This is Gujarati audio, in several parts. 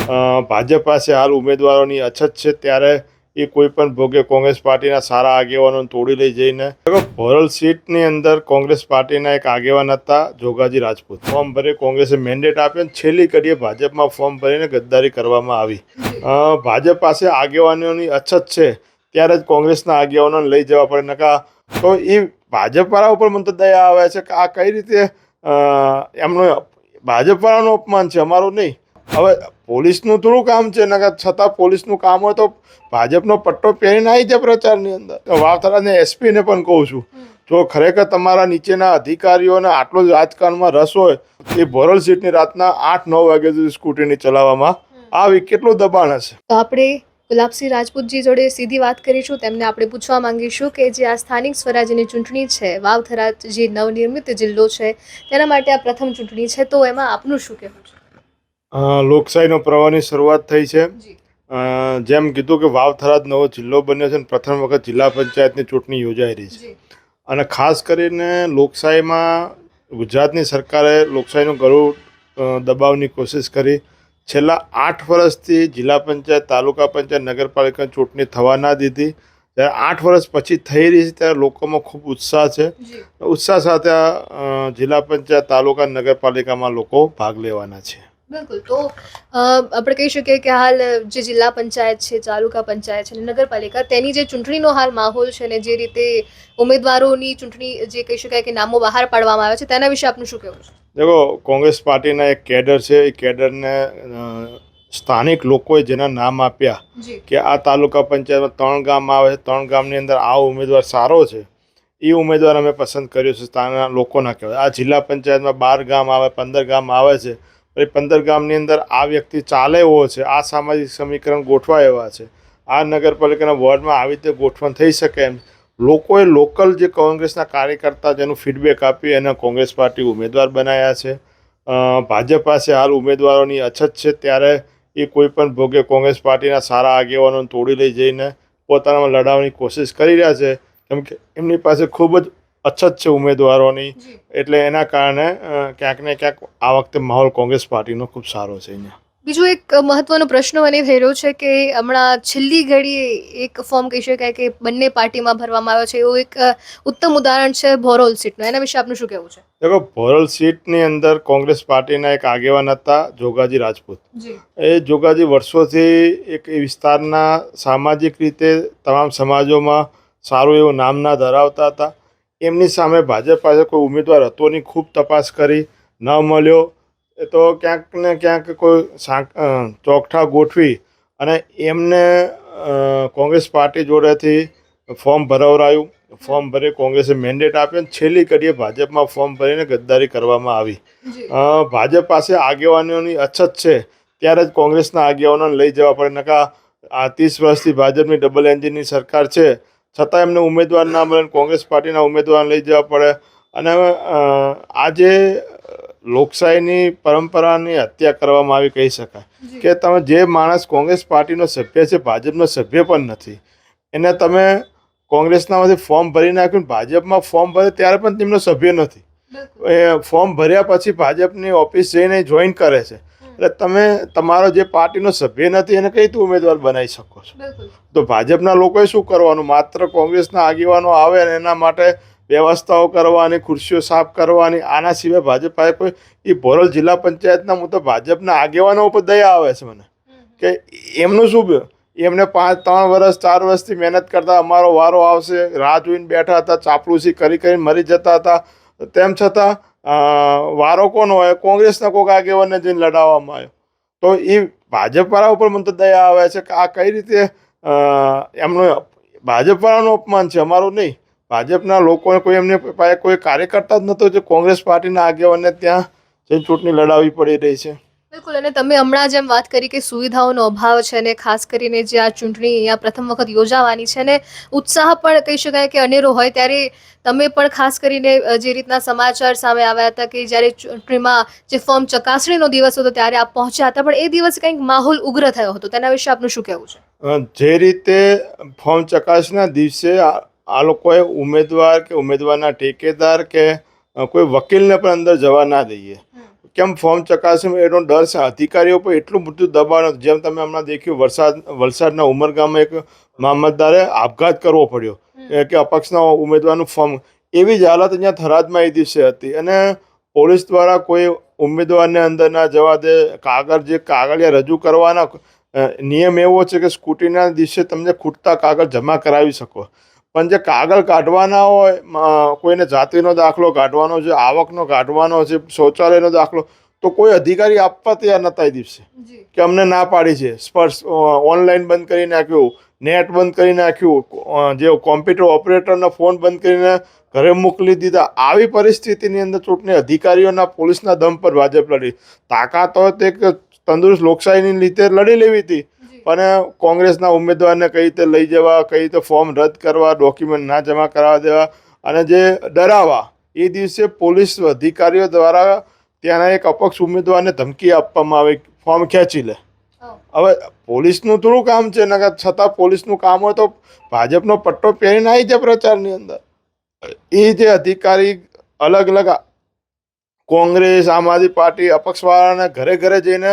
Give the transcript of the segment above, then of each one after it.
ભાજપ પાસે હાલ ઉમેદવારોની અછત છે, ત્યારે એ કોઈ પણ ભોગે કોંગ્રેસ પાર્ટીના સારા આગેવાનોને તોડી લઈ જઈને ભોરલ સીટની અંદર કોંગ્રેસ પાર્ટીના એક આગેવાન હતા જોગાજી રાજપૂત, ફોર્મ ભરી કોંગ્રેસે મેન્ડેટ આપ્યો અને છેલ્લી ઘડીએ ભાજપમાં ફોર્મ ભરીને ગદ્દારી કરવામાં આવી. ભાજપ પાસે આગેવાનોની અછત છે, ત્યારે જ કોંગ્રેસના આગેવાનોને લઈ જવા પડે. નકા તો એ ભાજપવાળા ઉપર મને તો દયા આવે છે કે આ કઈ રીતે એમનું ભાજપવાળાનું અપમાન છે, અમારું નહીં. હવે પોલીસનું થોડું કામ છે, નકા છતાં પોલીસનું કામ હોય તો ભાજપનો પટ્ટો પહેરીને આવી જાય પ્રચારની અંદર. વાવથરાને એસપીને પણ કહું છું, જો ખરેખર તમારા નીચેના અધિકારીઓને આટલો જ રાજકારણમાં રસ હોય એ ભોરલ સીટની રાતના 8-9 વાગ્યા સુધી સ્કૂટીની ચલાવવામાં આવી કેટલું દબાણ હશે. તો આપણે ગુલાબસિંહ રાજપૂતજી જોડે સીધી વાત કરીશું. તેમને આપણે પૂછવા માંગીશું કે જે આ સ્થાનિક સ્વરાજ્યની ચૂંટણી છે, વાવથરા જે નવનિર્મિત જિલ્લો છે તેના માટે આ પ્રથમ ચૂંટણી છે, તો એમાં આપનું શું કહેવું છે? લોકશાહીનો પ્રવાહની શરૂઆત થઈ છે. જેમ કીધું કે વાવથરા નવો જિલ્લો બન્યો છે અને પ્રથમ વખત જિલ્લા પંચાયતની ચૂંટણી યોજાઈ રહી છે. અને ખાસ કરીને લોકશાહીમાં ગુજરાતની સરકારે લોકશાહીનું ગળું દબાવવાની કોશિશ કરી. છેલ્લા 8 વર્ષથી જિલ્લા પંચાયત, તાલુકા પંચાયત, નગરપાલિકાની ચૂંટણી થવા ના દીધી. જ્યારે 8 વર્ષ પછી થઈ રહી છે ત્યારે લોકોમાં ખૂબ ઉત્સાહ છે. ઉત્સાહ સાથે જિલ્લા પંચાયત, તાલુકા, નગરપાલિકામાં લોકો ભાગ લેવાના છે. બિલકુલ. તો આપણે કહી શકીએ કે હાલ જે જિલ્લા પંચાયત છે, તાલુકા પંચાયત છે અને નગરપાલિકા, તેની જે ચૂંટણીનો હાલ માહોલ છે ને જે રીતે ઉમેદવારોની ચૂંટણી જે કહી શકાય કે નામો બહાર પાડવામાં આવે છે, તેના વિશે આપનું શું કહેવું છે? દેખો, કોંગ્રેસ પાર્ટીના એક કેડર છે, એ કેડરને સ્થાનિક લોકોએ જેના નામ આપ્યા કે આ તાલુકા પંચાયતમાં 3 ગામ આવે છે, 3 ગામની અંદર આ ઉમેદવાર સારો છે, એ ઉમેદવાર અમે પસંદ કર્યો છે. સ્થાનિક લોકોના કહેવાય. આ જિલ્લા પંચાયતમાં 12 ગામ આવે, 15 ગામ આવે છે, 15 ગામની અંદર આ વ્યક્તિ ચાલે એવો છે, આ સામાજિક સમીકરણ ગોઠવા એવા છે, આ નગરપાલિકાના વોર્ડમાં આવી રીતે ગોઠવણ થઈ શકે એમ લોકોએ લોકલ જે કોંગ્રેસના કાર્યકર્તા જેનું ફીડબેક આપી એને કોંગ્રેસ પાર્ટી ઉમેદવાર બનાવ્યા છે. ભાજપ પાસે હાલ ઉમેદવારોની અછત છે, ત્યારે એ કોઈ પણ ભોગે કોંગ્રેસ પાર્ટીના સારા આગેવાનોને તોડી લઈ જઈને પોતાનામાં લડાવવાની કોશિશ કરી રહ્યા છે, કેમ કે એમની પાસે ખૂબ જ અછત છે ઉમેદવારોની. એટલે એના કારણે ક્યાંક ને ક્યાંક આ વખતે માહોલ કોંગ્રેસ પાર્ટીનો ખૂબ સારો છે. અહીંયા બીજો એક મહત્વનો પ્રશ્ન મને થઈ રહ્યો છે કે હમણાં છેલ્લી ઘડીએ એક ફોર્મ કહી શકાય કે બંને પાર્ટીમાં ભરવામાં આવ્યો છે, એવું એક ઉત્તમ ઉદાહરણ છે ભોરલ સીટનું. એના વિશે આપનું શું કહેવું છે? દેખો, ભોરલ સીટની અંદર કોંગ્રેસ પાર્ટીના એક આગેવાન હતા જોગાજી રાજપૂત. એ જોગાજી વર્ષોથી એક એ વિસ્તારના સામાજિક રીતે તમામ સમાજોમાં સારું એવું નામના ધરાવતા હતા. એમની સામે ભાજપ પાસે કોઈ ઉમેદવાર હતો નહીં. ખૂબ તપાસ કરી, ન મળ્યો. એ તો ક્યાંક ને ક્યાંક કોઈ ચોકઠા ગોઠવી અને એમને કોંગ્રેસ પાર્ટી જોડેથી ફોર્મ ભરાવરાયું. ફોર્મ ભરી કોંગ્રેસે મેન્ડેટ આપ્યો અને છેલ્લી ઘડીએ ભાજપમાં ફોર્મ ભરીને ગદ્દારી કરવામાં આવી. ભાજપ પાસે આગેવાનોની અછત છે, ત્યારે જ કોંગ્રેસના આગેવાનોને લઈ જવા પડે. નકા આ 30 વર્ષથી ભાજપની ડબલ એન્જિનની સરકાર છે, છતાં એમને ઉમેદવાર ના મળે, કોંગ્રેસ પાર્ટીના ઉમેદવારને લઈ જવા પડે. અને આજે લોકશાહીની પરંપરાની હત્યા કરવામાં આવી કહી શકાય કે તમે જે માણસ કોંગ્રેસ પાર્ટીનો સભ્ય છે, ભાજપનો સભ્ય પણ નથી, એને તમે કોંગ્રેસનામાંથી ફોર્મ ભરી નાખ્યું, ભાજપમાં ફોર્મ ભરે ત્યારે પણ તેમનો સભ્ય નથી. એ ફોર્મ ભર્યા પછી ભાજપની ઓફિસ જઈને જોઈન કરે છે. એટલે તમે તમારો જે પાર્ટીનો સભ્ય નથી એને કઈ રીતે ઉમેદવાર બનાવી શકો છો? તો ભાજપના લોકોએ શું કરવાનું? માત્ર કોંગ્રેસના આગેવાનો આવે અને એના માટે વ્યવસ્થાઓ કરવાની, ખુરશીઓ સાફ કરવાની, આના સિવાય ભાજપ પાસે કોઈ એ ભોરલ જિલ્લા પંચાયતના હું તો ભાજપના આગેવાનો ઉપર દયા આવે છે મને કે એમનું શું? એમને 3 વર્ષ 4 વર્ષથી મહેનત કરતા અમારો વારો આવશે રાહ જોઈને બેઠા હતા, ચાપલુસી કરી કરીને મરી જતા હતા. તેમ છતાં વારો કોનો હોય? કોંગ્રેસના કોઈક આગેવાનને જઈને લડાવવામાં આવ્યો. તો એ ભાજપવાળા ઉપર મને તો દયા આવે છે કે આ કઈ રીતે એમનું ભાજપવાળાનું અપમાન છે, અમારું નહીં. ભાજપના લોકોને કોઈ એમને પાસે કોઈ કાર્યકર્તા જ નહોતો જે કોંગ્રેસ પાર્ટીના આગેવાનને ત્યાં જઈને ચૂંટણી લડાવવી પડી રહી છે. બિલકુલ. અને તમે હમણાં જેમ વાત કરી કે સુવિધાઓનો અભાવ છે અને ખાસ કરીને જે આ ચૂંટણી અહીંયા પ્રથમ વખત યોજાવાની છે ને ઉત્સાહ પણ કહી શકાય કે અનેરો હોય, ત્યારે તમે પણ ખાસ કરીને જે રીતના સમાચાર સામે આવ્યા હતા કે જ્યારે ચૂંટણીમાં જે ફોર્મ ચકાસણીનો દિવસ હતો ત્યારે આપ પહોંચ્યા હતા, પણ એ દિવસે કંઈક માહોલ ઉગ્ર થયો હતો, તેના વિશે આપનું શું કહેવું છે? જે રીતે ફોર્મ ચકાસણીના દિવસે આ લોકોએ ઉમેદવાર કે ઉમેદવારના ઠેકેદાર કે કોઈ વકીલને પણ અંદર જવા ના દઈએ. કેમ ફોર્મ ચકાસણી એનો ડર છે. અધિકારીઓ પર એટલું બધું દબાણ હતું. જેમ તમે હમણાં દેખ્યું વલસાડના ઉમરગામમાં એક મામલતદારે આપઘાત કરવો પડ્યો કે અપક્ષના ઉમેદવારનું ફોર્મ. એવી જ હાલત અહીંયા થરાદમાં એ દિવસે હતી અને પોલીસ દ્વારા કોઈ ઉમેદવારને અંદર ના જવા દે. કાગળિયા રજૂ કરવાના નિયમ એવો છે કે સ્કૂટીના દિવસે તમને ખૂટતા કાગળ જમા કરાવી શકો, પણ જે કાગળ કાઢવાના હોય, કોઈને જાતિનો દાખલો કાઢવાનો છે, આવકનો કાઢવાનો છે, શૌચાલયનો દાખલો, તો કોઈ અધિકારી આપવા તૈયાર નતા એ દિવસે કે અમને ના પાડી છે. સ્પર્શ ઓનલાઈન બંધ કરી નાખ્યું, નેટ બંધ કરી નાખ્યું, જે કોમ્પ્યુટર ઓપરેટરના ફોન બંધ કરીને ઘરે મોકલી દીધા. આવી પરિસ્થિતિની અંદર ચૂંટણી અધિકારીઓના પોલીસના દમ પર ભાજપ લડી. તાકાત હોય તે તંદુરસ્ત લોકશાહીની રીતે લડી લેવી હતી, પણ કોંગ્રેસના ઉમેદવારને કઈ રીતે લઈ જવા, કઈ રીતે ફોર્મ રદ કરવા, ડોક્યુમેન્ટ ના જમા કરાવવા દેવા અને જે ડરાવવા, એ દિવસે પોલીસ અધિકારીઓ દ્વારા ત્યાંના એક અપક્ષ ઉમેદવારને ધમકી આપવામાં આવી, ફોર્મ ખેંચી લે. હવે પોલીસનું થોડું કામ છે, નકર છતાં પોલીસનું કામ હોય તો ભાજપનો પટ્ટો પહેરીને આવી જાય પ્રચારની અંદર. એ જે અધિકારી અલગ અલગ કોંગ્રેસ, આમ આદમી પાર્ટી, અપક્ષવાળાને ઘરે ઘરે જઈને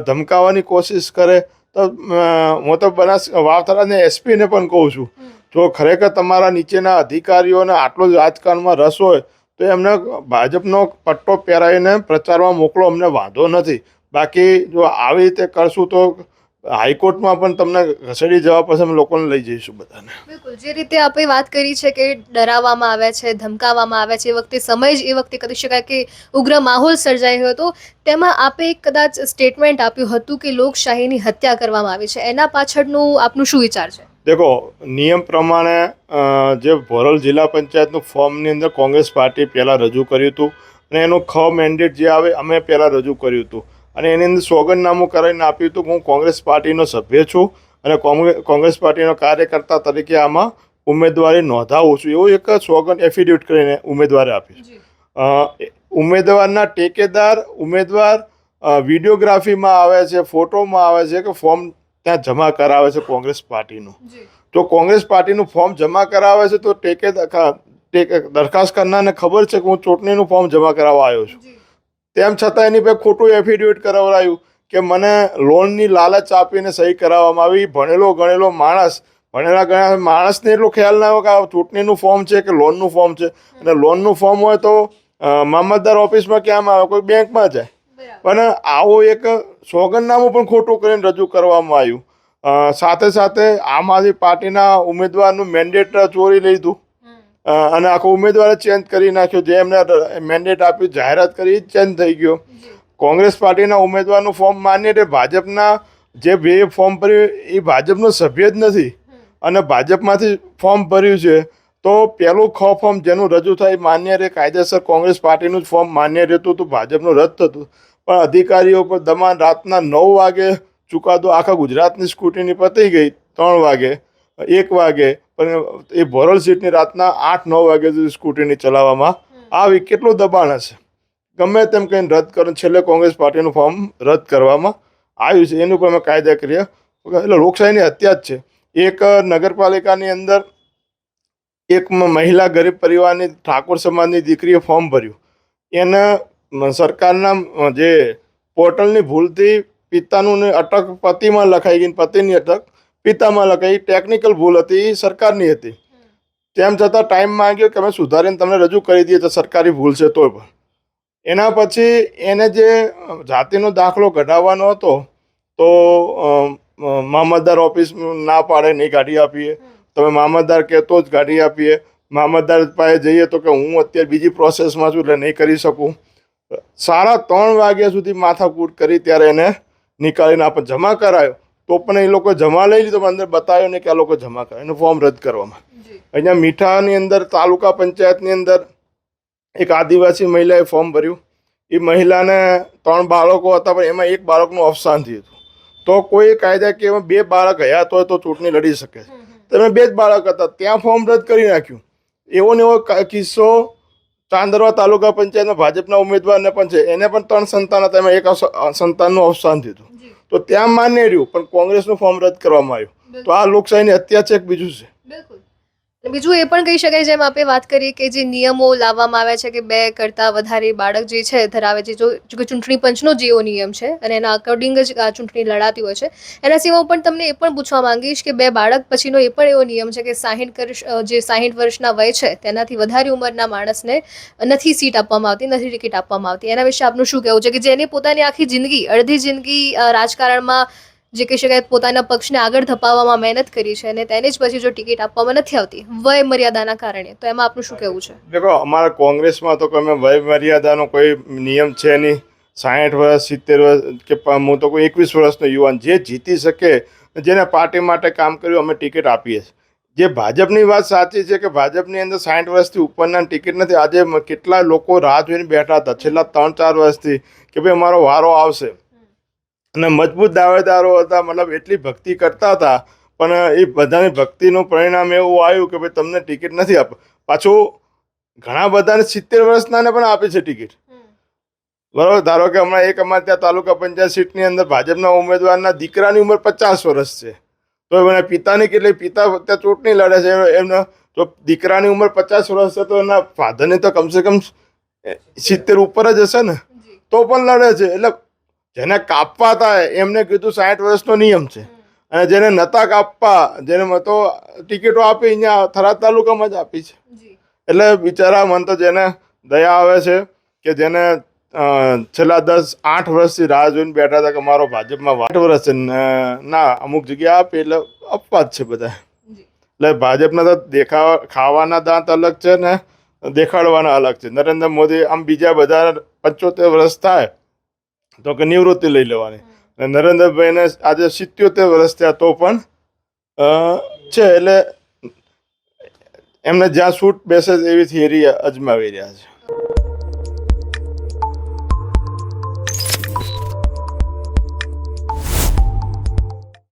ધમકાવવાની કોશિશ કરે, તો હું તો વાવથરાને એસપીને પણ કહું છું, જો ખરેખર તમારા નીચેના અધિકારીઓને આટલો જ રાજકારણમાં રસ હોય તો એમને ભાજપનો પટ્ટો પહેરાવીને પ્રચારમાં મોકલો, અમને વાંધો નથી. બાકી જો આવી રીતે કરશું તો હાઈકોર્ટમાં પણ તમને ઘસેડી જવા પછી અમે લોકોને લઈ જઈશું બધાને. બિલકુલ, જે રીતે આપણે વાત કરી છે કે ડરાવવામાં આવે છે, ધમકાવવામાં આવે છે, એ વખતે સમય જ એ વખતે કહી શકાય કે ઉગ્ર માહોલ સર્જાયો હતો, તેમાં આપે એક કદાચ સ્ટેટમેન્ટ આપ્યું હતું કે લોકશાહીની હત્યા કરવામાં આવી છે. એના પાછળનું આપનું શું વિચાર છે? દેખો, નિયમ પ્રમાણે જે ભોરલ જિલ્લા પંચાયતનું ફોર્મની અંદર કોંગ્રેસ પાર્ટી પહેલાં રજૂ કર્યું હતું અને એનું મેન્ડેટ જે આવે અમે પહેલાં રજૂ કર્યું હતું અને એની અંદર સોગંદનામું કરીને આપ્યું હતું કે હું કોંગ્રેસ પાર્ટીનો સભ્ય છું અને કોંગ્રેસ પાર્ટીનો કાર્યકર્તા તરીકે આમાં ઉમેદવારી નોંધાવું છું, એવું એક સોગંદ એફિડેવિટ કરીને ઉમેદવારે આપ્યું. ઉમેદવારના ટેકેદાર ઉમેદવાર વિડીયોગ્રાફીમાં આવે છે, ફોટોમાં આવે છે કે ફોર્મ ત્યાં જમા કરાવે છે કોંગ્રેસ પાર્ટીનું. તો કોંગ્રેસ પાર્ટીનું ફોર્મ જમા કરાવે છે તો દરખાસ્ત કરનારને ખબર છે કે હું ચૂંટણીનું ફોર્મ જમા કરાવવા આવ્યો છું, તેમ છતાં એની પાસે ખોટું એફિડેવિટ કરાવડાયું કે મને લોનની લાલચ આપીને સહી કરાવવામાં આવી. ભણેલો ગણેલો માણસ, ભણેલા ગણેલા માણસને એટલો ખ્યાલ ના હોય કે આ ચૂંટણીનું ફોર્મ છે કે લોનનું ફોર્મ છે, અને લોનનું ફોર્મ હોય તો મામલતદાર ઓફિસમાં ક્યાં આવે, કોઈ બેંકમાં જાય. પણ આવું એક સોગંદનામું પણ ખોટું કરીને રજૂ કરવામાં આવ્યું. સાથે સાથે આમ આદમી પાર્ટીના ઉમેદવારનું મેન્ડેટ ચોરી લીધું અને આખો ઉમેદવારે ચેન્જ કરી નાખ્યો. જે એમને મેન્ડેટ આપ્યું, જાહેરાત કરી, ચેન્જ થઈ ગયો. કોંગ્રેસ પાર્ટીના ઉમેદવારનું ફોર્મ માન્ય એટલે ભાજપના જે બે ફોર્મ ભર્યું એ ભાજપનો સભ્ય જ નથી અને ભાજપમાંથી ફોર્મ ભર્યું છે, તો પહેલું ફોર્મ જેનું રજૂ થાય માન્ય રહે, કાયદેસર કોંગ્રેસ પાર્ટીનું જ ફોર્મ માન્ય રહેતું હતું, ભાજપનું રદ થતું. પણ અધિકારીઓ પર દબાણ, રાતના 9 વાગે ચુકાદો, આખા ગુજરાતની સ્કૂટીની પતી ગઈ 3 વાગે 1 વાગે, પણ એ ભોરલ સીટની રાતના 8-9 વાગે સુધી સ્કૂટીની ચલાવવામાં આવી. કેટલું દબાણ હશે? ગમે તેમ કહીને રદ કરો, છેલ્લે કોંગ્રેસ પાર્ટીનું ફોર્મ રદ કરવામાં આવ્યું છે. એનું પણ અમે કાયદાકીય, એટલે લોકશાહીની હત્યા જ છે. એક નગરપાલિકાની અંદર એક મહિલા ગરીબ પરિવારની ઠાકોર સમાજની દીકરીએ ફોર્મ ભર્યું, એને સરકારના જે પોર્ટલની ભૂલથી પિતાનું અટક પતિમાં લખાઈ ગઈ, પતિની અટક પિતામાં લખાઈ. ટેકનિકલ ભૂલ હતી, સરકારની હતી. તેમ છતાં ટાઈમ માંગ્યો કે અમે સુધારીને તમને રજૂ કરી દઈએ તો સરકારી ભૂલ છે તોય પણ. એના પછી એને જે જાતિનો દાખલો કઢાવવાનો હતો તો મામલતદાર ઓફિસ ના પાડે, નહીં કાઢી આપીએ. તમે મામલતદાર કહેતો જ કાઢી આપીએ. મામલતદાર પાસે જઈએ તો કે હું અત્યારે બીજી પ્રોસેસમાં છું એટલે નહીં કરી શકું. 3:30 વાગ્યા સુધી માથાકૂટ કરી ત્યારે એને નીકાળીને આપણે જમા કરાયો, તો પણ એ લોકો જમા લઈ લીધો, પણ અંદર બતાવ્યો નહીં કે આ લોકો જમા કરાય, એનું ફોર્મ રદ કરવામાં. અહીંયા મીઠાની અંદર તાલુકા પંચાયતની અંદર એક આદિવાસી મહિલાએ ફોર્મ ભર્યું. એ મહિલાને 3 બાળકો હતા, પણ એમાં 1 બાળકનું અવસાન થયું હતું. તો કોઈ કાયદાકીય 2 બાળક હયાત હોય તો ચૂંટણી લડી શકે છે. તમે 2 જ બાળક હતા, ત્યાં ફોર્મ રદ કરી નાખ્યું. એવો ને એવો કિસ્સો ચાંદરવા તાલુકા પંચાયતના ભાજપના ઉમેદવારને પણ છે. એને પણ 3 સંતાન હતા, એમાં 1 સંતાનનું અવસાન થયું હતું. તો ત્યાં માન્ય રહ્યું, પણ કોંગ્રેસનું ફોર્મ રદ કરવામાં આવ્યું. તો આ લોકશાહીની હત્યા છે કે બીજું છે? બિલકુલ. બીજું એ પણ કહી શકાય જેમ આપણે વાત કરી કે જે નિયમો લાવવામાં આવ્યા છે કે 2 કરતાં વધારે બાળક જે છે ધરાવે છે જો જો કે ચૂંટણી પંચનો જે એવો નિયમ છે અને એના અકોર્ડિંગ જ આ ચૂંટણી લડાતી હોય છે એના સિવાય હું પણ તમને એ પણ પૂછવા માંગીશ કે 2 બાળક પછીનો એ પણ એવો નિયમ છે કે 60 વર્ષના વય છે તેનાથી વધારે ઉંમરના માણસને નથી સીટ આપવામાં આવતી, નથી ટિકિટ આપવામાં આવતી. એના વિશે આપનું શું કહેવું છે કે જેને પોતાની આખી જિંદગી અડધી જિંદગી રાજકારણમાં જે કહી શકાય પોતાના પક્ષને આગળ ધપાવવામાં મહેનત કરી છે અને તેને જ પછી જો ટિકિટ આપવામાં નથી આવતી વય મર્યાદાના કારણે, તો એમાં આપનું શું કહેવું છે? દેખો અમારા કોંગ્રેસમાં તો કોઈ વય મર્યાદાનો કોઈ નિયમ છે નહીં. 60 વર્ષ 70 વર્ષ કે હું તો કોઈ 21 વર્ષનો યુવાન જે જીતી શકે, જેને પાર્ટી માટે કામ કર્યું અમે ટિકિટ આપીએ છીએ. જે ભાજપની વાત સાચી છે કે ભાજપની અંદર 60 વર્ષથી ઉપરના ટિકિટ નથી. આજે કેટલા લોકો રાહ જોઈને બેઠા હતા છેલ્લા 3-4 વર્ષથી કે ભાઈ અમારો વારો આવશે, અને મજબૂત દાવેદારો હતા, મતલબ એટલી ભક્તિ કરતા હતા, પણ એ બધાની ભક્તિનું પરિણામ એવું આવ્યું કે ભાઈ તમને ટિકિટ નથી આપ. પાછું ઘણા બધાને 70 વર્ષનાને પણ આપે છે ટિકિટ. બરાબર, ધારો કે હમણાં એક અમારે ત્યાં તાલુકા પંચાયત સીટની અંદર ભાજપના ઉમેદવારના દીકરાની ઉંમર 50 વર્ષ છે, તો એના પિતાની કેટલી, પિતા ત્યાં ચૂંટણી લડે છે, એમનો જો દીકરાની ઉંમર 50 વર્ષ છે તો એના ફાધરની તો કમસે કમ 70 ઉપર જ હશે ને, તો પણ લડે છે. એટલે જેને કાપવા હતા એમને કીધું 60 વર્ષનો નિયમ છે, અને જેને નતા કાપવા, જેને તો ટિકિટો આપી અહીંયા થરાદ તાલુકામાં જ આપી છે. એટલે બિચારા મન તો જેને દયા આવે છે કે જેને છેલ્લા 10-8 વર્ષથી રાહ જોઈને બેઠા હતા કે મારો ભાજપમાં 8 વર્ષ છે, ના અમુક જગ્યા આપે એટલે અપવાદ છે બધા. એટલે ભાજપના તો ખાવાના દાંત અલગ છે ને દેખાડવાના અલગ છે. નરેન્દ્ર મોદી આમ બીજા બધા 75 વર્ષ થાય તો કે નિવૃત્તિ લઈ લેવાની, અને નરેન્દ્રભાઈને આજે 77 વર્ષ થયા તો પણ છે. એટલે એમને જ્યાં સૂટ બેસે એવી થિયરી અજમાવી રહ્યા છે.